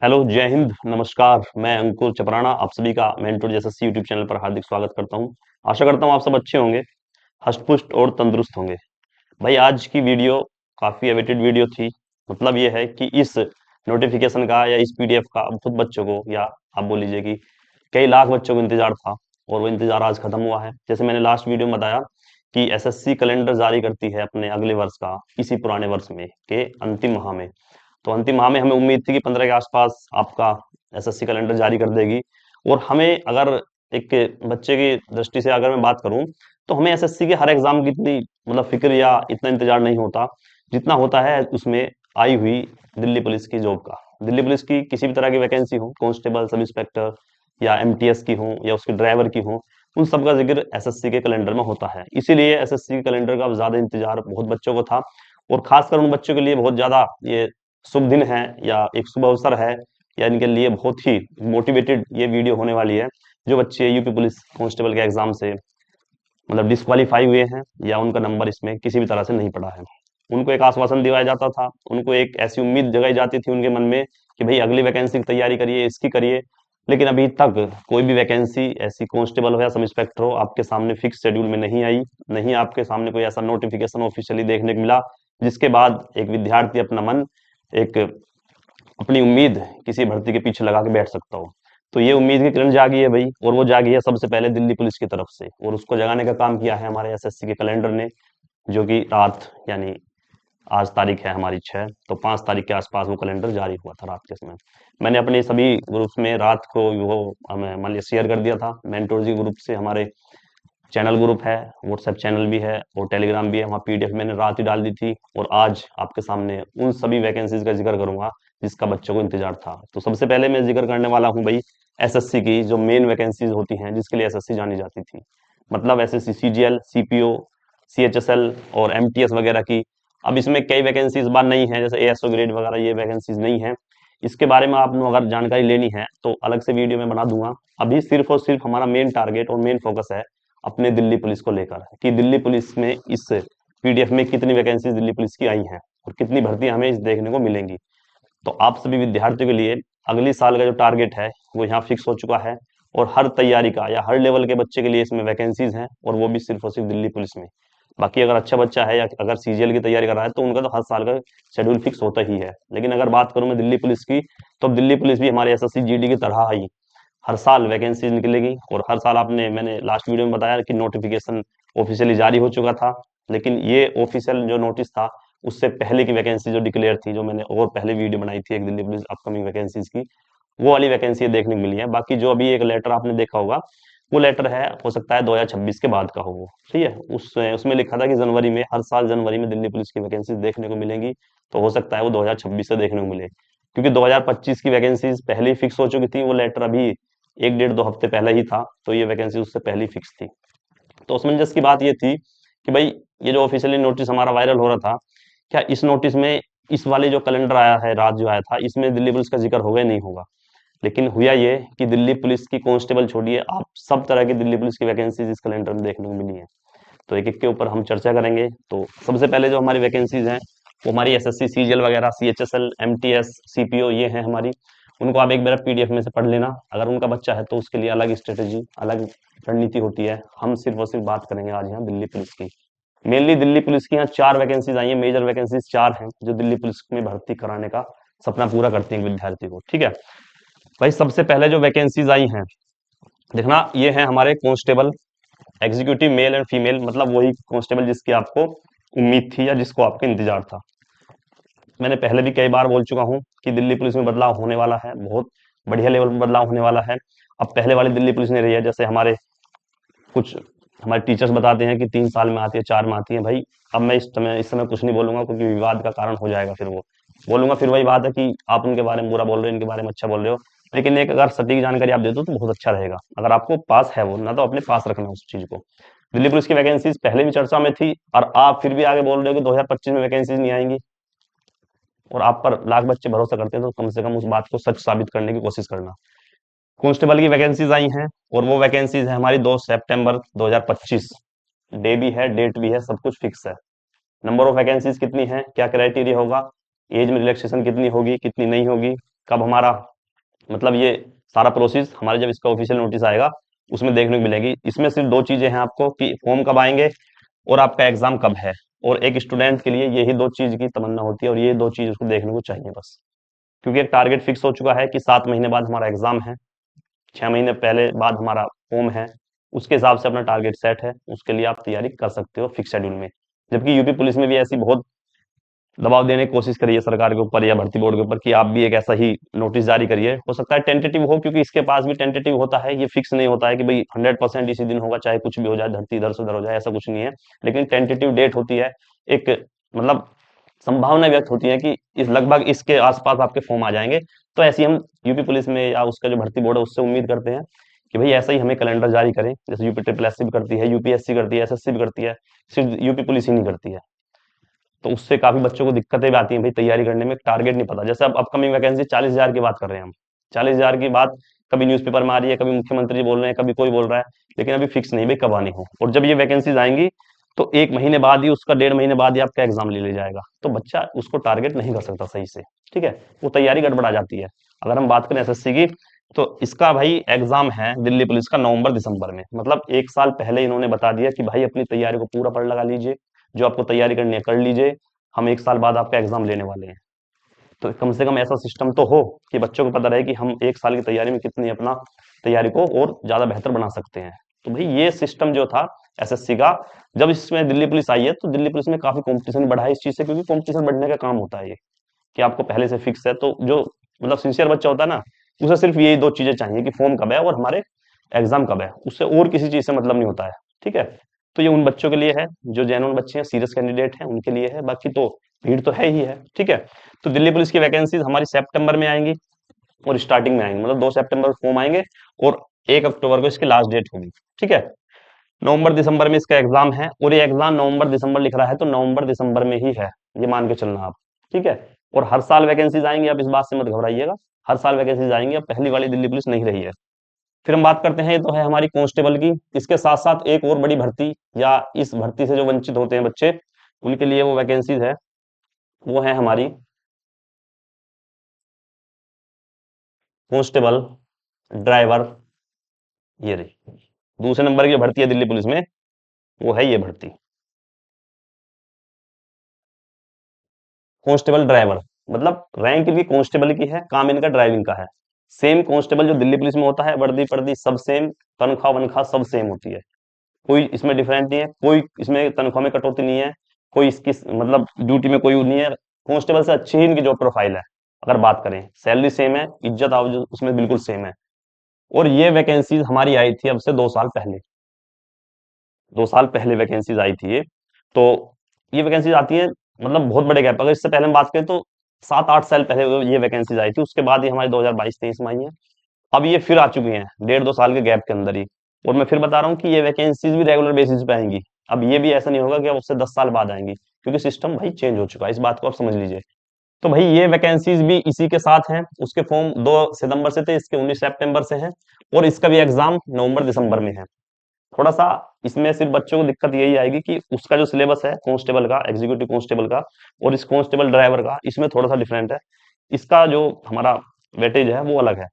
Hello, जय हिंद, नमस्कार। मैं अंकुर चपराना आप सभी का मेंटोर एसएससी यूट्यूब चैनल पर हार्दिक स्वागत करता हूं। आशा करता हूं आप सब अच्छे होंगे, हष्ट-पुष्ट और तंदुरुस्त होंगे। भाई आज की वीडियो काफ़ी अवेटेड वीडियो थी। मतलब ये है कि इस नोटिफिकेशन का या इस पीडीएफ का बहुत बच्चों को, या आप बोल लीजिए कि कई लाख बच्चों को इंतजार था, और वो इंतजार आज खत्म हुआ है। जैसे मैंने लास्ट वीडियो में बताया कि एसएससी कैलेंडर जारी करती है अपने अगले वर्ष का इसी पुराने वर्ष में के अंतिम माह में। तो अंतिम माह में हमें उम्मीद थी कि 15 के आसपास आपका एसएससी कैलेंडर जारी कर देगी। और हमें अगर एक बच्चे की दृष्टि से अगर मैं बात करूं, तो हमें एसएससी के हर एग्जाम की इतनी मतलब फिक्र या इतना इंतजार नहीं होता जितना होता है उसमें आई हुई दिल्ली पुलिस की जॉब का। दिल्ली पुलिस की किसी भी तरह की वैकेंसी हो, कांस्टेबल, सब इंस्पेक्टर या एमटीएस की हो या उसके ड्राइवर की हो, उन सब का जिक्र एसएससी के कैलेंडर में होता है। इसीलिए एसएससी के कैलेंडर का ज्यादा इंतजार बहुत बच्चों को था। और खासकर उन बच्चों के लिए बहुत ज्यादा ये शुभ दिन है या एक शुभ अवसर है, या इनके लिए बहुत ही मोटिवेटेड ये वीडियो होने वाली है। जो बच्चे यूपी पुलिस कांस्टेबल के एग्जाम से मतलब डिस्क्वालीफाई हुए हैं, या उनका नंबर इसमें किसी भी तरह से नहीं पड़ा है, उनको एक आश्वासन दिलाया जाता था, उनको एक ऐसी उम्मीद जगाई जाती थी उनके मन में कि भाई अगली वैकेंसी की तैयारी करिए, इसकी करिए। लेकिन अभी तक कोई भी वैकेंसी ऐसी कांस्टेबल हो या सब इंस्पेक्टर हो आपके सामने फिक्स शेड्यूल में नहीं आई। नहीं आपके सामने कोई ऐसा नोटिफिकेशन ऑफिशियली देखने को मिला जिसके बाद एक विद्यार्थी अपना मन, एक अपनी उम्मीद किसी भर्ती के पीछे लगा के बैठ सकता हो। तो ये उम्मीद की किरण जागी है भाई, और वो जागी है सबसे पहले दिल्ली पुलिस की तरफ से, और उसको जगाने का काम किया है हमारे एसएससी के कैलेंडर ने। जो कि रात यानी आज तारीख है हमारी 6, तो 5 तारीख के आसपास वो कैलेंडर जारी हुआ था रात के समय। मैंने अपने सभी ग्रुप्स में रात को वो हमें मान लिया शेयर कर दिया था। मेंटोर जी ग्रुप से हमारे चैनल ग्रुप है, व्हाट्सएप चैनल भी है और टेलीग्राम भी है, वहाँ पीडीएफ मैंने रात ही डाल दी थी। और आज आपके सामने उन सभी वैकेंसीज का जिक्र करूंगा जिसका बच्चों को इंतजार था। तो सबसे पहले मैं जिक्र करने वाला हूँ भाई एसएससी की जो मेन वैकेंसीज होती हैं जिसके लिए एसएससी जानी जाती थी। मतलब एसएससी सीजीएल, सीपीओ, सीएचएसएल और एमटीएस वगैरह की। अब इसमें कई वैकेंसी इस बार नहीं है, जैसे एएसओ ग्रेड वगैरह ये वैकेंसीज नहीं है। इसके बारे में आपको अगर जानकारी लेनी है तो अलग से वीडियो में बना दूंगा। अभी सिर्फ और सिर्फ हमारा मेन टारगेट और मेन फोकस है अपने दिल्ली पुलिस को लेकर, कि दिल्ली पुलिस में इस पीडीएफ में कितनी वैकेंसीज दिल्ली पुलिस की आई हैं और कितनी भर्तियां हमें इस देखने को मिलेंगी। तो आप सभी विद्यार्थियों के लिए अगली साल का जो टारगेट है वो यहाँ फिक्स हो चुका है। और हर तैयारी का या हर लेवल के बच्चे के लिए इसमें वैकेंसीज हैं, और वो भी सिर्फ और सिर्फ दिल्ली पुलिस में। बाकी अगर अच्छा बच्चा है या अगर सीजीएल की तैयारी कर रहा है तो उनका तो हर साल का शेड्यूल फिक्स होता ही है। लेकिन अगर बात करूं मैं दिल्ली पुलिस की, तो अब दिल्ली पुलिस भी हमारे एसएससी जीडी की तरह ही हर साल वैकेंसी निकलेगी। और हर साल आपने मैंने लास्ट वीडियो में बताया कि नोटिफिकेशन ऑफिशियली जारी हो चुका था। लेकिन ये ऑफिशियल जो नोटिस था उससे पहले की वैकेंसी जो डिक्लेयर थी, जो मैंने और पहले वीडियो बनाई थी एक दिल्ली पुलिस अपकमिंग वैकेंसीज की, वो वाली वैकेंसी देखने को मिली है। बाकी जो अभी एक लेटर आपने देखा होगा, वो लेटर है, हो सकता है 2026 के बाद का हो वो। ठीक है, उसमें लिखा था कि जनवरी में, हर साल जनवरी में दिल्ली पुलिस की वैकेंसी देखने को मिलेंगी। तो हो सकता है वो 2026 से देखने को मिले, क्योंकि 2025 की वैकेंसीज पहले ही फिक्स हो चुकी थी। वो लेटर अभी एक डेढ़ दो हफ्ते पहले ही था, तो ये वैकेंसी उससे पहले ही फिक्स थी। तो असमंजस की बात ये थी कि भाई ये जो ऑफिशियली नोटिस हमारा वायरल हो रहा था, क्या इस नोटिस में इस वाले जो कैलेंडर आया है, रात जो आया था, इसमें दिल्ली पुलिस का जिक्र होगा या नहीं होगा। लेकिन हुआ ये कि दिल्ली पुलिस की कांस्टेबल छोड़िए, आप सब तरह की दिल्ली पुलिस की वैकेंसीज इस कैलेंडर में देखने को मिली है। तो एक एक के ऊपर हम चर्चा करेंगे। तो सबसे पहले जो हमारी वैकेंसीज हैं वो हमारी एसएससी सीजीएल वगैरह, सीएचएसएल, एमटीएस, सीपीओ, ये हैं हमारी। उनको आप एक बार पीडीएफ में से पढ़ लेना। अगर उनका बच्चा है तो उसके लिए अलग स्ट्रेटेजी, अलग रणनीति होती है। हम सिर्फ और सिर्फ बात करेंगे आज यहाँ दिल्ली पुलिस की। मेनली दिल्ली पुलिस की यहाँ 4 वैकेंसीज आई हैं, मेजर वैकेंसीज 4 हैं जो दिल्ली पुलिस में भर्ती कराने का सपना पूरा करती हैं विद्यार्थी को। ठीक है भाई, सबसे पहले जो वैकेंसीज आई हैं देखना, ये है हमारे constable executive male and female, मतलब वही कांस्टेबल जिसकी आपको उम्मीद थी या जिसको आपका इंतजार था। मैंने पहले भी कई बार बोल चुका हूं कि दिल्ली पुलिस में बदलाव होने वाला है, बहुत बढ़िया लेवल में बदलाव होने वाला है। अब पहले वाली दिल्ली पुलिस नहीं रही है, जैसे हमारे कुछ हमारे टीचर्स बताते हैं कि 3 साल में आती है, 4 में आती है। भाई अब मैं इस समय कुछ नहीं बोलूंगा, क्योंकि विवाद का कारण हो जाएगा। फिर वो बोलूंगा, फिर वही बात है कि आप उनके बारे में बुरा बोल रहे हो, इनके बारे में अच्छा बोल रहे हो। लेकिन एक अगर सटीक जानकारी आप दे दो तो बहुत अच्छा रहेगा, अगर आपको पास है वो, ना तो अपने पास रखना उस चीज को। दिल्ली पुलिस की वैकेंसीज पहले भी चर्चा में थी, और आप फिर भी आगे बोल रहे हो कि 2025 में वैकेंसीज नहीं आएंगी, और आप पर लाख बच्चे भरोसा करते हैं, तो कम से कम उस बात को सच साबित करने की कोशिश करना। कांस्टेबल की वैकेंसीज आई हैं, और वो वैकेंसीज है हमारी 2 सितंबर 2025। डे भी है, डेट भी है, सब कुछ फिक्स है। नंबर ऑफ वैकेंसीज कितनी है, क्या क्राइटेरिया होगा, एज में रिलैक्सेशन कितनी होगी, कितनी नहीं होगी, कब हमारा मतलब ये सारा प्रोसेस हमारे जब इसका ऑफिशियल नोटिस आएगा उसमें देखने को मिलेगी। इसमें सिर्फ दो चीजें हैं आपको कि फॉर्म कब आएंगे और आपका एग्जाम कब है। और एक स्टूडेंट के लिए यही दो चीज की तमन्ना होती है और ये दो चीज उसको देखने को चाहिए बस। क्योंकि एक टारगेट फिक्स हो चुका है कि 7 महीने बाद हमारा एग्जाम है, 6 महीने पहले बाद हमारा फॉर्म है। उसके हिसाब से अपना टारगेट सेट है, उसके लिए आप तैयारी कर सकते हो फिक्स शेड्यूल में। जबकि यूपी पुलिस में भी ऐसी बहुत दबाव देने की कोशिश करिए सरकार के ऊपर या भर्ती बोर्ड के ऊपर कि आप भी एक ऐसा ही नोटिस जारी करिए। हो सकता है टेंटेटिव हो, क्योंकि इसके पास भी टेंटेटिव होता है, ये फिक्स नहीं होता है कि भाई 100% इसी दिन होगा, चाहे कुछ भी हो जाए, धरती इधर से उधर हो जाए, ऐसा कुछ नहीं है। लेकिन टेंटेटिव डेट होती है, एक मतलब संभावना व्यक्त होती है कि इस लगभग इसके आसपास आपके फॉर्म आ जाएंगे। तो ऐसी हम यूपी पुलिस में या उसका जो भर्ती बोर्ड है उससे उम्मीद करते हैं कि भाई ऐसा ही हमें कैलेंडर जारी करें, जैसे यूपी ट्रिपल एस सी भी करती है, यूपीएससी करती है, एसएससी भी करती है, सिर्फ यूपी पुलिस ही नहीं करती है। तो उससे काफी बच्चों को दिक्कतें भी आती हैं भाई, तैयारी करने में टारगेट नहीं पता। जैसे अब अपकमिंग वैकेंसी 40,000 की बात कर रहे हैं हम, 40,000 की बात कभी न्यूज़पेपर में आ रही है, कभी मुख्यमंत्री जी बोल रहे हैं, कभी कोई बोल रहा है, लेकिन अभी फिक्स नहीं भाई कब आनी हो। और जब ये वैकेंसीज आएंगी तो 1 महीने बाद ही, उसका 1.5 महीने बाद ही आपका एग्जाम ले लिया जाएगा, तो बच्चा उसको टारगेट नहीं कर सकता सही से। ठीक है, वो तैयारी गड़बड़ा जाती है। अगर हम बात करें एसएससी की, तो इसका भाई एग्जाम है दिल्ली पुलिस का नवंबर दिसंबर में, मतलब 1 साल पहले इन्होंने बता दिया कि भाई अपनी तैयारी को पूरा पढ़ लगा लीजिए, जो आपको तैयारी करनी है कर लीजिए, हम 1 साल बाद आपका एग्जाम लेने वाले हैं। तो कम से कम ऐसा सिस्टम तो हो कि बच्चों को पता रहे कि हम 1 साल की तैयारी में कितनी अपना तैयारी को और ज्यादा बेहतर बना सकते हैं। तो भाई ये सिस्टम जो था एसएससी का, जब इसमें दिल्ली पुलिस आई है तो दिल्ली पुलिस में काफी कंपटीशन बढ़ा है इस चीज से, क्योंकि कंपटीशन बढ़ने का काम होता है ये कि आपको पहले से फिक्स है। तो जो मतलब सिंसियर बच्चा होता है ना, उसे सिर्फ यही दो चीजें चाहिए कि फॉर्म कब है और हमारे एग्जाम कब है, उससे और किसी चीज से मतलब नहीं होता है। ठीक है, तो ये उन बच्चों के लिए है जो जेन्युइन बच्चे हैं, सीरियस कैंडिडेट हैं, उनके लिए है। बाकी तो भीड़ तो है ही है। ठीक है, तो दिल्ली पुलिस की वैकेंसीज हमारी सितंबर में आएंगी और स्टार्टिंग में आएंगी, मतलब 2 सितंबर को फॉर्म आएंगे और 1 अक्टूबर को इसकी लास्ट डेट होगी। ठीक है, नवंबर दिसंबर में इसका एग्जाम है, और ये एग्जाम नवंबर दिसंबर लिख रहा है तो नवंबर दिसंबर में ही है, ये मान के चलना आप। ठीक है, और हर साल वैकेंसीज आएंगी, आप इस बात से मत घबराइएगा, हर साल वैकेंसीज आएंगी, अब पहली वाली दिल्ली पुलिस नहीं रही है। फिर हम बात करते हैं, ये तो है हमारी कांस्टेबल की। इसके साथ साथ एक और बड़ी भर्ती, या इस भर्ती से जो वंचित होते हैं बच्चे, उनके लिए वो वैकेंसीज है, वो है हमारी कांस्टेबल ड्राइवर। ये रही दूसरे नंबर की जो भर्ती है दिल्ली पुलिस में, वो है ये भर्ती, कांस्टेबल ड्राइवर। मतलब रैंक इनकी कांस्टेबल की है, काम इनका ड्राइविंग का है। सेम कांस्टेबल जो दिल्ली पुलिस में होता है, वर्दी पर्दी सब सेम, तनख्वाह वनख्वाह सब सेम होती है, कोई इसमें डिफरेंट नहीं है, कोई इसमें तनख्वाह में कटौती नहीं है, कोई इसकी मतलब ड्यूटी में कोई नहीं है। कांस्टेबल से अच्छी ही इनकी जॉब प्रोफाइल है। अगर बात करें, सैलरी सेम है, इज्जत आओ उसमें बिल्कुल सेम है। और ये वैकेंसीज हमारी आई थी अब से 2 साल पहले, 2 साल पहले वैकेंसीज आई थी ये। तो ये वैकेंसीज आती है मतलब बहुत बड़े गैप, अगर इससे पहले हम बात करें तो 7-8 साल पहले ये वैकेंसीज आई थी, उसके बाद ये हमारे 2022-23 में आई है। अब ये फिर आ चुकी हैं 1.5-2 साल के गैप के अंदर ही। और मैं फिर बता रहा हूँ कि ये वैकेंसीज भी रेगुलर बेसिस पे आएंगी। अब ये भी ऐसा नहीं होगा कि अब उससे 10 साल बाद आएंगी, क्योंकि सिस्टम भाई चेंज हो चुका है, इस बात को आप समझ लीजिए। तो भाई ये वैकेंसीज भी इसी के साथ हैं, उसके फॉर्म 2 सितंबर से थे, इसके 19 सितंबर से हैं, और इसका भी एग्जाम नवंबर दिसंबर में है। थोड़ा सा इसमें सिर्फ बच्चों को दिक्कत यही आएगी कि उसका जो सिलेबस है कांस्टेबल का, एग्जीक्यूटिव कांस्टेबल का, और इस कांस्टेबल ड्राइवर का, इसमें थोड़ा सा डिफरेंट है। इसका जो हमारा वेटेज है वो अलग है,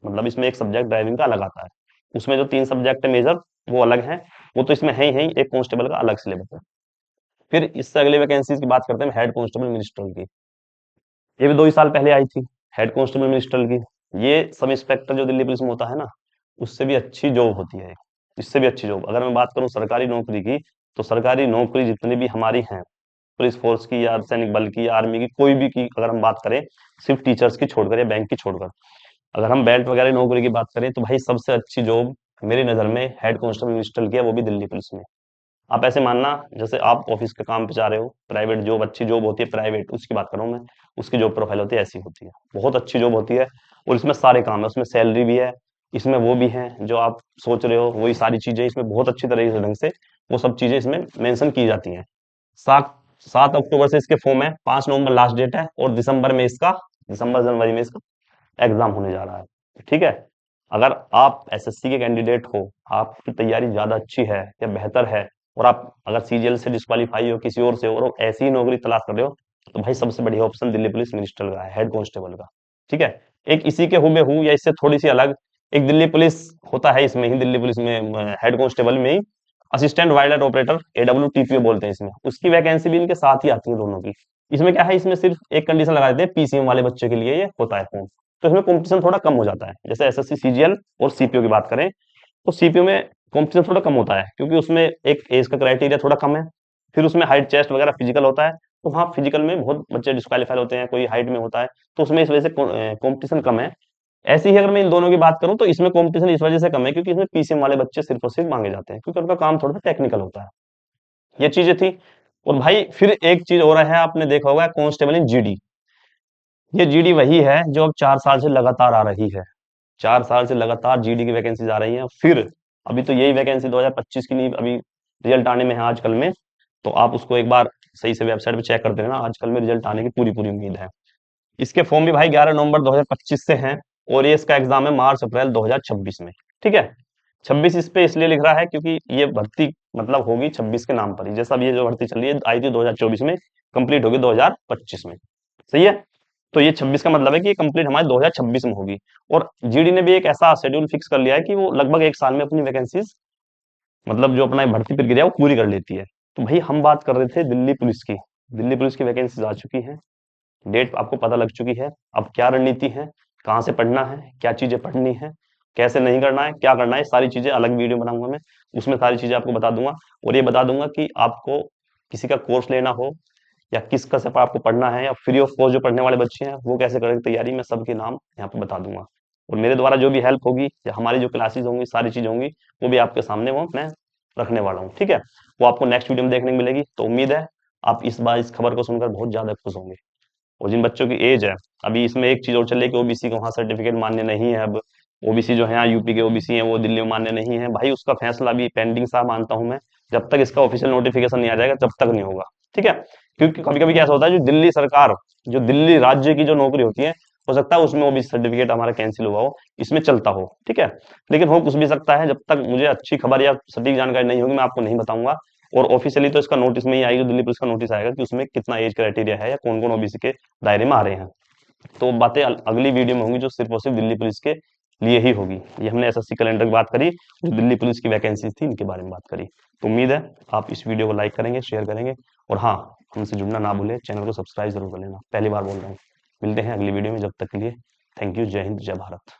मतलब इसमें एक सब्जेक्ट ड्राइविंग का अलग आता है, उसमें जो 3 सब्जेक्ट है मेजर वो अलग है। वो तो इसमें है ही है ही, एक कांस्टेबल का अलग सिलेबस है। फिर इससे अगले वैकेंसीज की बात करते हैं, हेड कांस्टेबल मिनिस्ट्रल की। ये भी 2 ही साल पहले आई थी, हेड कांस्टेबल मिनिस्ट्रल की। ये सब इंस्पेक्टर जो दिल्ली पुलिस में होता है ना, उससे भी अच्छी जॉब होती है, इससे भी अच्छी जॉब। अगर मैं बात करूं सरकारी नौकरी की, तो सरकारी नौकरी जितनी भी हमारी हैं, पुलिस फोर्स की या सैनिक बल की या आर्मी की, कोई भी की अगर हम बात करें, सिर्फ टीचर्स की छोड़कर या बैंक की छोड़कर, अगर हम बेल्ट वगैरह नौकरी की बात करें, तो भाई सबसे अच्छी जॉब मेरी नज़र में हेड कांस्टेबल मिनिस्ट्रल की है, वो भी दिल्ली पुलिस में। आप ऐसे मानना, जैसे आप ऑफिस के काम पे जा रहे हो, प्राइवेट जॉब, अच्छी जॉब होती है प्राइवेट, उसकी बात कर रहा हूँ मैं, उसकी जॉब प्रोफाइल होती है ऐसी होती है, बहुत अच्छी जॉब होती है। और इसमें सारे काम है, उसमें सैलरी भी है, इसमें वो भी है जो आप सोच रहे हो, वही सारी चीजें इसमें बहुत अच्छी तरीके से ढंग से वो सब चीजें इसमें मेंशन की जाती हैं। 7 7 अक्टूबर से इसके फॉर्म है, 5 नवंबर लास्ट डेट है, और दिसंबर में इसका, दिसंबर जनवरी में इसका एग्जाम होने जा रहा है। ठीक है, अगर आप एसएससी के कैंडिडेट हो, आपकी तैयारी ज्यादा अच्छी है या बेहतर है, और आप अगर सीजीएल से डिस्क्वालीफाई हो, किसी और से हो, और ऐसी ही नौकरी तलाश कर रहे हो, तो भाई सबसे बढ़िया ऑप्शन दिल्ली पुलिस मिनिस्ट्रल का है, हेड कांस्टेबल का। ठीक है, एक इसी के हूबहू या इससे थोड़ी सी अलग एक दिल्ली पुलिस होता है, इसमें ही दिल्ली पुलिस में हेड कांस्टेबल में ही असिस्टेंट वाइल्ड ऑपरेटर, AWTPO बोलते हैं इसमें, उसकी वैकेंसी भी इनके साथ ही आती है दोनों की। इसमें क्या है, इसमें सिर्फ एक कंडीशन लगा देते हैं, PCM वाले बच्चे के लिए ये होता है फॉर्म, तो इसमें कंपटीशन थोड़ा कम हो जाता है। जैसे SSC CGL और CPO की बात करें तो CPO में कंपटीशन थोड़ा कम होता है, क्योंकि उसमें एक एज का क्राइटेरिया थोड़ा कम है, फिर उसमें हाइट चेस्ट वगैरह फिजिकल होता है, तो वहाँ फिजिकल में बहुत बच्चे डिस्क्वालीफाई होते हैं, कोई हाइट में होता है, तो उसमें इस वजह से कंपटीशन कम है। ऐसे ही अगर मैं इन दोनों की बात करूं तो इसमें कंपटीशन इस वजह से कम है क्योंकि इसमें PCM वाले बच्चे सिर्फ और सिर्फ मांगे जाते हैं, क्योंकि उनका काम थोड़ा सा टेक्निकल होता है। ये चीजें थी। और भाई फिर एक चीज और है, आपने देखा होगा कांस्टेबल इन GD। ये GD वही है जो अब 4 साल से लगातार आ रही है, 4 साल से लगातार GD की वैकेंसीज आ रही हैं। फिर अभी तो यही वैकेंसी 2025 की नहीं, अभी रिजल्ट आने में है आजकल में, तो आप उसको एक बार सही से वेबसाइट पे चेक कर देना, आजकल में रिजल्ट आने की पूरी पूरी उम्मीद है। इसके फॉर्म भी भाई 11 नवंबर 2025 से हैं, और ये इसका एग्जाम है मार्च अप्रैल 2026 में। ठीक है, 26 इस पे इसलिए लिख रहा है क्योंकि ये भर्ती मतलब होगी 26 के नाम पर ही, जैसा अब ये जो भर्ती चल रही है आई थी 2024 में, कंप्लीट होगी 2025 में। सही है, तो ये 26 का मतलब है कि ये कंप्लीट हमारे 2026 में होगी। और GD ने भी एक ऐसा शेड्यूल फिक्स कर लिया है कि वो लगभग एक साल में अपनी वैकेंसीज, मतलब जो अपना भर्ती प्रक्रिया है वो पूरी कर लेती है। तो भाई हम बात कर रहे थे दिल्ली पुलिस की, दिल्ली पुलिस की वैकेंसीज आ चुकी हैं, डेट आपको पता लग चुकी है। अब क्या रणनीति है, कहाँ से पढ़ना है, क्या चीजें पढ़नी है, कैसे नहीं करना है, क्या करना है, सारी चीजें अलग वीडियो बनाऊंगा मैं, उसमें सारी चीजें आपको बता दूंगा। और ये बता दूंगा कि आपको किसी का कोर्स लेना हो या किस का सिर्फ आपको पढ़ना है, या फ्री ऑफ कॉस्ट जो पढ़ने वाले बच्चे हैं वो कैसे करेंगे तैयारी, मैं सबके नाम यहाँ पे बता दूंगा। और मेरे द्वारा जो भी हेल्प होगी या हमारी जो क्लासेस होंगी, सारी चीजें होंगी, वो भी आपके सामने वो मैं रखने वाला हूँ। ठीक है, वो आपको नेक्स्ट वीडियो में देखने को मिलेगी। तो उम्मीद है आप इस बार इस खबर को सुनकर बहुत ज्यादा खुश होंगे। और जिन बच्चों की एज है, अभी इसमें एक चीज और चल रही है कि OBC को वहाँ सर्टिफिकेट मान्य नहीं है अब, OBC जो है यहाँ यूपी के OBC हैं वो दिल्ली में मान्य नहीं है भाई, उसका फैसला अभी पेंडिंग सा मानता हूं मैं, जब तक इसका ऑफिशियल नोटिफिकेशन नहीं आ जाएगा तब तक नहीं होगा। ठीक है, क्योंकि कभी कभी क्या ऐसा होता है, जो दिल्ली सरकार, जो दिल्ली राज्य की जो नौकरी होती है, हो सकता है उसमें OBC सर्टिफिकेट हमारा कैंसिल हुआ हो, इसमें चलता हो। ठीक है, लेकिन हो कुछ भी सकता है, जब तक मुझे अच्छी खबर या सटीक जानकारी नहीं होगी मैं आपको नहीं बताऊंगा। और ऑफिशियली तो इसका नोटिस में ही आएगी, दिल्ली पुलिस का नोटिस आएगा कि उसमें कितना एज क्राइटेरिया है या कौन कौन OBC के दायरे में आ रहे हैं। तो बातें अगली वीडियो में होंगी जो सिर्फ और सिर्फ दिल्ली पुलिस के लिए ही होगी। ये हमने SSC कैलेंडर की बात करी, जो दिल्ली पुलिस की वैकेंसी थी इनके बारे में बात करी। तो उम्मीद है आप इस वीडियो को लाइक करेंगे, शेयर करेंगे, और हाँ, हमसे जुड़ना ना भूलें, चैनल को सब्सक्राइब जरूर कर लेना, पहली बार बोल रहा हूँ। मिलते हैं अगली वीडियो में, जब तक के लिए थैंक यू, जय हिंद, जय भारत।